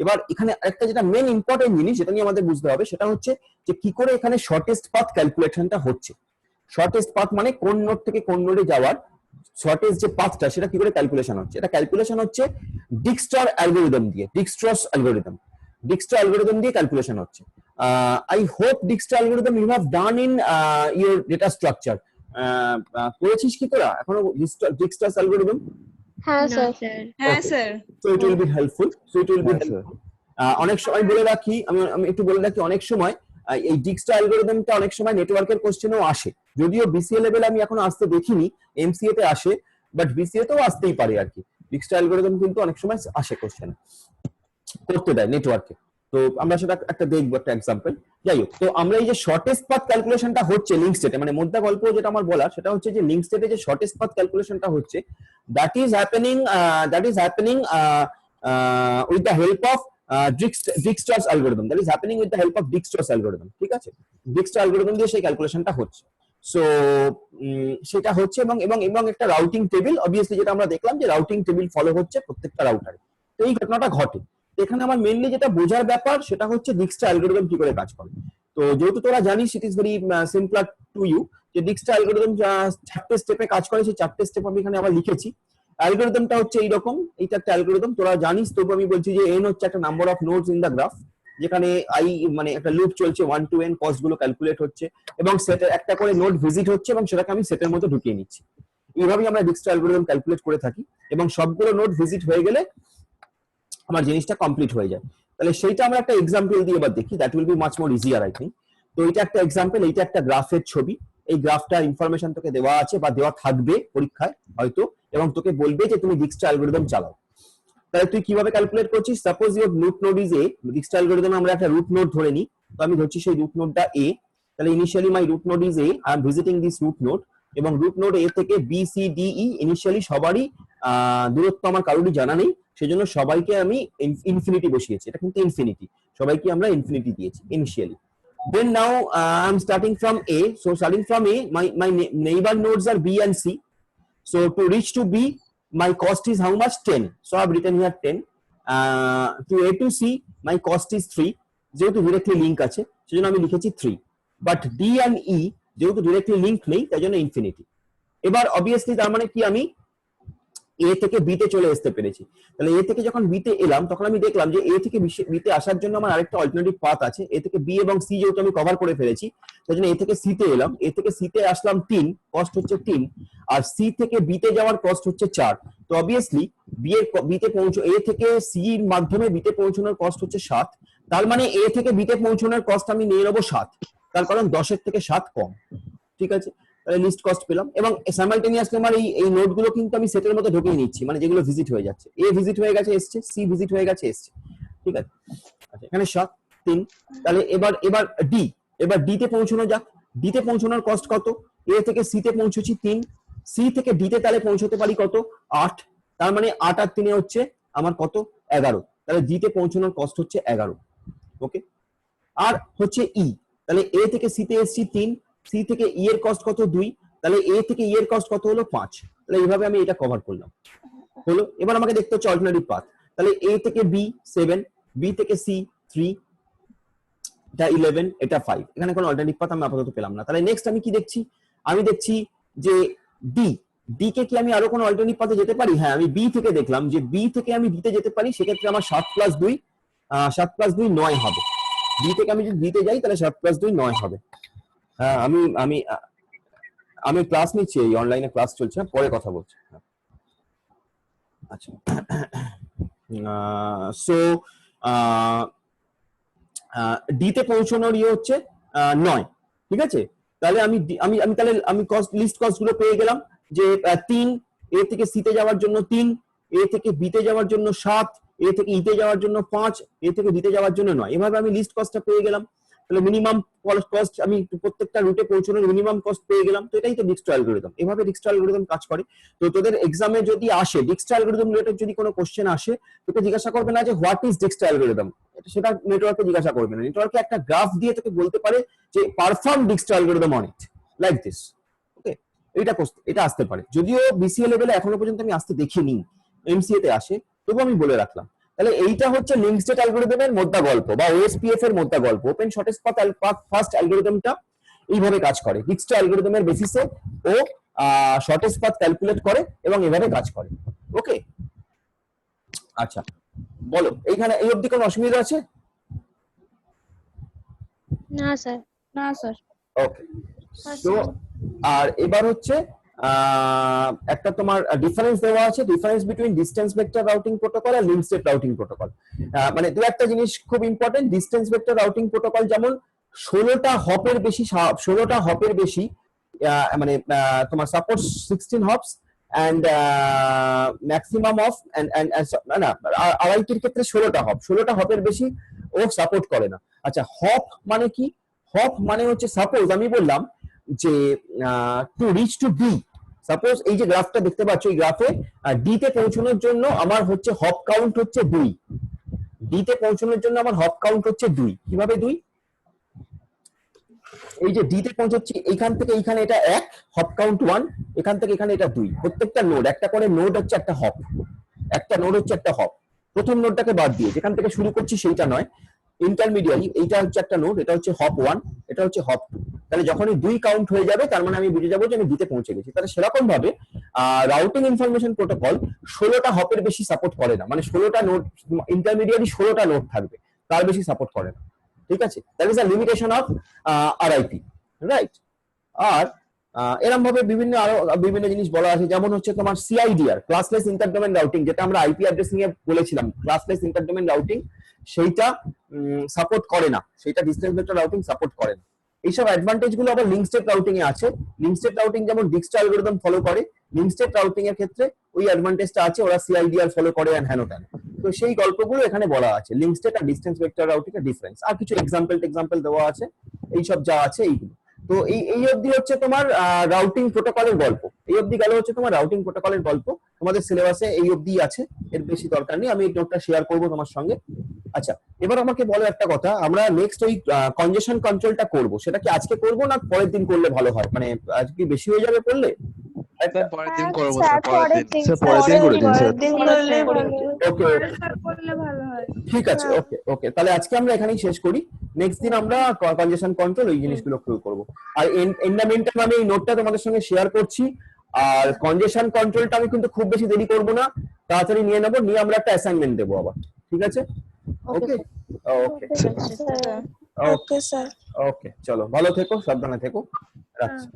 এবার এখানে একটা যেটা মেন ইম্পর্টেন্ট জিনিস যেটা নিয়ে আমাদের বুঝতে হবে সেটা হচ্ছে যে কি করে এখানে শর্টেস্ট পাথ ক্যালকুলেশনটা হচ্ছে। শর্টেস্ট পাথ মানে কোন নোড থেকে কোন নোডে যাওয়ার শর্টেস্ট যে পাথটা সেটা কি করে ক্যালকুলেশন হচ্ছে, এটা ক্যালকুলেশন হচ্ছে ডিক্সট্রার অ্যালগরিদম দিয়ে, ডিক্সট্রাস অ্যালগরিদম, ডিক্সট্রা অ্যালগরিদম দিয়ে ক্যালকুলেশন হচ্ছে। I hope Dijkstra algorithm you have done in your data structure. পড়েছিস কি তোরা এখনো ডিক্সট্রাস অ্যালগরিদম? হ্যাঁ স্যার। হ্যাঁ sir. So it will be helpful. অনেক সময় বলে রাখি, আমি একটু বলে রাখি, অনেক সময় এই ডিক্সট্রা অ্যালগরিদমটা অনেক সময় নেটওয়ার্কের কোশ্চেনও আসে, যদিও বিসিএ লেভেলে আমি এখনো আসতে দেখিনি, এমসিএ তে আসে, বাট বিসিএ তেও আসতেই পারে আর কি। ডিক্সট্রা অ্যালগরিদম কিন্তু অনেক সময় আসে কোশ্চেন করতে দেয় নেটওয়ার্কে, তো আমরা সেটা একটা দেখবো, একটা এক্সাম্পল। যাই হোক, তো আমরা এই যে শর্টেস্ট পাথ ক্যালকুলেশনটা হচ্ছে লিঙ্ক স্টেটে, মানে মধ্যে গল্প যেটা আমার বলার সেটা হচ্ছে যে লিঙ্ক স্টেটে যে শর্টেস্ট পাথ ক্যালকুলেশনটা হচ্ছে that is happening with the help of Dijkstra's algorithm, that is happening with the help of Dijkstra's algorithm, ঠিক আছে? Dijkstra algorithm দিয়ে সেই ক্যালকুলেশনটা হচ্ছে। সো সেটা হচ্ছে এবং একটা রাউটিং টেবিল, অবভিয়াসলি যেটা আমরা দেখলাম যে রাউটিং টেবিল ফলো হচ্ছে প্রত্যেকটা রাউটারে, তো এই ঘটনাটা ঘটে। এখানে আমার মেইনলি যেটা বোঝার ব্যাপার সেটা হচ্ছে Dijkstra algorithm কি করে কাজ করে। তো যেহেতু তোরা জানিস it is very simpler to you, যে Dijkstra algorithm 4টে স্টেপে কাজ করে, সেই 4টে স্টেপ আমি এখানে আবার লিখেছি। অ্যালগরিদমটা হচ্ছে এইরকম, এইটা একটা অ্যালগরিদম তোরা জানিস, তবু আমি বলছি যে n হচ্ছে একটা number of nodes in the graph, যেখানে আই মানে একটা লুপ চলছে 1 to n, কস্ট গুলো ক্যালকুলেট হচ্ছে এবং সেটের একটা করে নোড ভিজিট হচ্ছে এবং সেটাকে আমি সেটের মধ্যে ঢুকিয়ে নিচ্ছি। এইভাবেই আমরা ডিক্সটা অ্যালগরিদম ক্যালকুলেট করে থাকি এবং সবগুলো নোড ভিজিট হয়ে গেলে আমার জিনিসটা কমপ্লিট হয়ে যায়। তাহলে সেইটা আমরা একটা এক্সাম্পল দিয়ে এবার দেখি, that will be much more easier I think. তো এটা একটা এক্সাম্পল, এইটা একটা গ্রাফের ছবি। এই গ্রাফটা ইনফরমেশন তোকে দেওয়া আছে বা দেওয়া থাকবে পরীক্ষায় হয়তো, এবং তোকে বলবে যে তুমি ডিক্সটা অ্যালগরিদম চালাও। তাহলে তুই কিভাবে ক্যালকুলেট করছিস? Suppose your root node is A, Dijkstra অ্যালগরিদমে আমরা একটা রুট নোড ধরে নিই, তো আমি ধরছি সেই রুট নোডটা এ। তাহলে initially my root node is A, I am visiting this root node, এবং রুট নোড এ থেকে B C D E initially সবারই দূরত্ব আমার কারোরই জানা নেই, সেজন্য সবাইকে আমি ইনফিনিটি বসিয়েছি। এটা কিন্তু ইনফিনিটি, সবাইকে আমরা ইনফিনিটি দিয়েছি initially. Then now I'm starting from A. So starting from A, my neighbor nodes are B and C. So to reach to B, my cost is how much? 10. So I've written here 10. To A to C, my cost is 3. যেহেতু directly link আছে সেজন্য আমি লিখেছি 3. But D and E যেহেতু directly link নেই তাই জন্য infinity. এবার obviously তার মানে কি আমি এ থেকে বি তে চলে আসতে পেরেছি। তাহলে এ থেকে যখন বি তে এলাম তখন আমি দেখলাম যে এ থেকে বি তে আসার জন্য আমার আরেকটা অল্টারনেটিভ পাথ আছে। এ থেকে বি এবং সি যেহেতু আমি কভার করে ফেলেছি তাই জন্য এ থেকে সি তে এলাম। এ থেকে সি তে আসলাম 3, কস্ট হচ্ছে 3, আর সি থেকে বি তে যাওয়ার কস্ট হচ্ছে 4। তো অবভিয়াসলি বি তে এ থেকে সি এর মাধ্যমে বি তে পৌঁছানোর কস্ট হচ্ছে 7। তার মানে এ থেকে বি তে পৌঁছানোর কস্ট আমি নিয়ে নেবো 7, তার কারণ 10 এর থেকে 7 কম। ঠিক আছে, তাহলে লিস্ট কস্ট পেলাম এবং সাইমালটেনিয়াসলি আমার এই নোডগুলো কিন্তু আমি সেটের মধ্যে ঢুকিয়ে নিচ্ছি, মানে যেগুলো ভিজিট হয়ে যাচ্ছে। এ ভিজিট হয়ে গেছে এসছে, সি ভিজিট হয়ে গেছে এসছে। ঠিক আছে, আচ্ছা এখানে 7 3। তাহলে এবার ডি, এবার ডি তে পৌঁছানো যাক। ডি তে পৌঁছানোর কস্ট কত? এ থেকে সি তে পৌঁছেছি 3, সি থেকে ডি তে তাহলে পৌঁছতে পারি কত? 8। তার মানে 8 আর 3 হচ্ছে আমার কত? 11। তাহলে ডি তে পৌঁছানোর কস্ট হচ্ছে 11। ওকে, আর হচ্ছে ই, তাহলে এ থেকে সি তে এসছি 3, সি থেকে ই এর কস্ট কত? 2, তাহলে এ থেকে ই এর কস্ট কত হলো? 5। তাহলে এইভাবে আমি এটা কভার করলাম হলো। এবার আমাকে দেখতে হচ্ছে অল্টারনেটিভ পাথ। তাহলে এ থেকে বি 7, বি থেকে সি 3, এটা 11, এটা 5। এখানে কোনো অল্টারনেটিভ পাথ আমি আপাতত পেলাম না। তাহলে নেক্সট আমি কি দেখছি? আমি দেখছি যে ডি, ডি কে কি আমি আরো কোনো অল্টারনেটিভ পাথে যেতে পারি? হ্যাঁ, আমি বি থেকে দেখলাম যে বি থেকে আমি ডি তে যেতে পারি। সেক্ষেত্রে আমার 7 + 2 9 হবে। বি থেকে আমি যদি ডি তে যাই তাহলে 7 + 2 9 হবে। হ্যাঁ, আমি ক্লাস নিচ্ছি, এই অনলাইনে ক্লাস চলছে, পরে কথা বলছি। আচ্ছা, সো ডি তে পৌঁছানোর ইয়ে হচ্ছে 9। ঠিক আছে, তাহলে আমি কস্ট লিস্ট কস্ট গুলো পেয়ে গেলাম যে 3, এ থেকে সি তে যাওয়ার জন্য 3, এ থেকে বি তে যাওয়ার জন্য 7, এ থেকে ই তে যাওয়ার জন্য 5, এ থেকে ডি তে যাওয়ার জন্য 9। এভাবে আমি লিস্ট কস্টটা পেয়ে গেলাম। তাহলে মিনিমাম কস্ট আমি প্রত্যেকটা রুটে পৌঁছানোর মিনিমাম কস্ট পেয়ে গেলাম। তো এটাই তো ডিক্সটা অ্যালগরিদম। এভাবে ডিক্সটা অ্যালগরিদম কাজ করে। তো তোদের এক্সামে যদি আসে ডিক্সটা অ্যালগরিদম রিলেটেড যদি কোনো কোশ্চেন আসে, তোকে জিজ্ঞাসা করবে না যে হোয়াট ইজ ডিক্সটা অ্যালগরিদম, সেটা নেটওয়ার্কে জিজ্ঞাসা করবে না। নেটওয়ার্কে একটা গ্রাফ দিয়ে তোকে বলতে পারে যে perform Dijkstra algorithm on it like this. Okay, এটা আসতে পারে। যদিও বিসিএ লেভেলে এখনো পর্যন্ত আমি আসতে দেখিনি, এমসিএ তে আসে, তবু আমি বলে রাখলাম। তাহলে এইটা হচ্ছে লিঙ্ক স্টেট অ্যালগরিদমের মোদ্দা গল্প বা ওএসপিএফ এর মোদ্দা গল্প। ওপেন শর্টেস্ট পাথ ফার্স্ট অ্যালগরিদমটা এইভাবে কাজ করে, ডিক্সটা অ্যালগরিদমের বেসিসে ও শর্টেস্ট পাথ ক্যালকুলেট করে এবং এভাবে কাজ করে। ওকে, আচ্ছা বলো, এইখানে এই অবধি কোনো অসুবিধা আছে? না স্যার। না স্যার। ওকে, তো আর এবার হচ্ছে একটা তোমার ডিফারেন্স দেওয়া আছে, difference between distance vector routing protocol আর লিঙ্ক স্টেট রাউটিং প্রোটোকল। মানে দু একটা জিনিস খুব important. Distance vector routing protocol যেমন 16টা হপের বেশি মানে তোমার support 16 hops and maximum of না আরআইটির ক্ষেত্রে 16টা হপের বেশি ও সাপোর্ট করে না। আচ্ছা, হপ মানে কি? হপ মানে হচ্ছে সাপোজ আমি বললাম যে to reach two D, suppose এই যে গ্রাফটা দেখতে পাচ্ছ, এই গ্রাফে ডি তে পৌঁছানোর জন্য আমার হচ্ছে হপ কাউন্ট হচ্ছে 2। ডি তে পৌঁছানোর জন্য আমার হপ কাউন্ট হচ্ছে 2। কিভাবে 2? এই যে ডি তে পৌঁছাচ্ছি এইখান থেকে এইখানে এটা 1, হপ কাউন্ট 1, এখান থেকে এখানে এটা 2। প্রত্যেকটা নোড একটা করে নোড হচ্ছে একটা হপ, একটা নোড হচ্ছে একটা হপ। প্রথম নোডটাকে বাদ দিয়ে যেখান থেকে শুরু করছি সেইটা নয়, ইন্টারমিডিয়ারি এইটা হচ্ছে একটা নোড, এটা হচ্ছে হপ 1, এটা হচ্ছে হপ 2। তাহলে যখনই 2 কাউন্ট হয়ে যাবে তার মানে আমি বুঝে যাবো যে আমি ডিতে পৌঁছে গেছি। তাহলে সেরকম ভাবে রাউটিং ইনফরমেশন প্রোটোকল 16টা হপের বেশি সাপোর্ট করে না, মানে 16টা নোড ইন্টারমিডিয়ারি 16টা নোড থাকবে। তার বেশি সাপোর্ট করে না। ঠিক আছে, that is a limitation of RIP, right? আর এরকম ভাবে আরো বিভিন্ন জিনিস বলা আছে, যেমন হচ্ছে তোমার সিআইডিআর, ক্লাসলেস ইন্টারডোমেন রাউটিং, যেটা আমরা আইপি অ্যাড্রেসিং এ বলেছিলাম ক্লাসলেস ইন্টারডোমেন রাউটিং, সেইটা সাপোর্ট করে না, সেইটা ডিসটেন্স ভেক্টর রাউটিং সাপোর্ট করে না। এইসব অ্যাডভান্টেজ গুলো আবার লিঙ্ক স্টেট রাউটিং এ আছে। লিঙ্ক স্টেট রাউটিং যেমন ডিক্সটা অ্যালগরিদম ফলো করে, লিঙ্ক স্টেট রাউটিং এর ক্ষেত্রে ওই অ্যাডভান্টেজটা আছে, ওরা সিআইডিআর ফলো করে এন্ড হ্যানো ত্যানো। তো সেই গল্পগুলো এখানে বলা আছে, লিঙ্ক স্টেট আর ডিসটেন্স ভেক্টর রাউটিং এর ডিফারেন্স, আর কিছু এক্সাম্পল দেওয়া আছে, এইসব যা আছে এইগুলো। তো এই অবধি হচ্ছে তোমার রাউটিং প্রোটোকলের গল্প, এই অবধি গেল হচ্ছে তোমার রাউটিং প্রোটোকলের গল্প। তোমাদের সিলেবাসে এই অবধি আছে, এর বেশি দরকার নেই, আমি এই নোটটা শেয়ার করবো তোমার সঙ্গে। আচ্ছা, এবার আমাকে বলো একটা কথা, আমরা নেক্সট ওই কনজেশন কন্ট্রোলটা করব, সেটা কি আজকে করব না পরের দিন করলে ভালো হয়? মানে আজকে বেশি হয়ে যাবে করলে? স্যার পরের দিন করবো স্যার, স্যার, পরের দিন। স্যার, পরের দিন করে দিন স্যার। পরের দিন করলে ভালো হয়। ওকে, স্যার করলে ভালো হয়। ঠিক আছে, ওকে ওকে, তাহলে আজকে আমরা এখানেই শেষ করি। নেক্সট দিন আমরা কনজেশন কন্ট্রোল ওই জিনিসগুলো শুরু করব। আর ইন দ্য মিন টাইম আমি এই নোটটা তোমাদের সঙ্গে শেয়ার করছি। আর কনজেশন কন্ট্রোলটা আমি কিন্তু খুব বেশি দেরি করব না, তাড়াতাড়ি নিয়ে নেবো, নিয়ে আমরা একটা অ্যাসাইনমেন্ট দেবো আবার, ঠিক আছে? ওকে ওকে ওকে স্যার। ওকে, চলো ভালো থেকো, সাবধানে থেকো, রাখছি।